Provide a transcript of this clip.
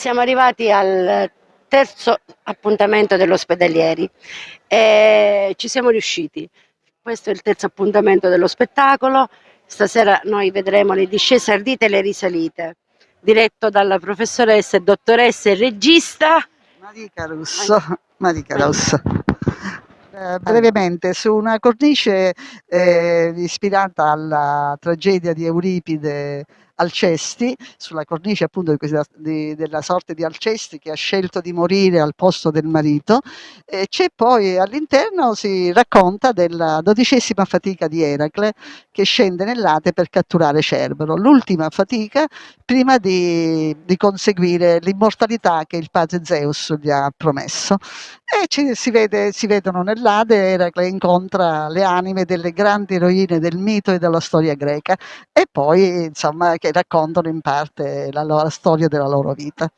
Siamo arrivati al terzo appuntamento dell'Ospedalieri e ci siamo riusciti. Questo è il terzo appuntamento dello spettacolo. Stasera noi vedremo le discese ardite e le risalite, diretto dalla professoressa e dottoressa e regista Marica Russo, Marica Marica. Russo. Brevemente, su una cornice ispirata alla tragedia di Euripide Alcesti, sulla cornice appunto della sorte di Alcesti che ha scelto di morire al posto del marito, c'è poi all'interno si racconta della 12ª fatica di Eracle che scende nell'Ade per catturare Cerbero, l'ultima fatica prima di conseguire l'immortalità che il padre Zeus gli ha promesso. E si vedono nell'Ade, Eracle incontra le anime delle grandi eroine del mito e della storia greca e poi, insomma, che raccontano in parte la storia della loro vita.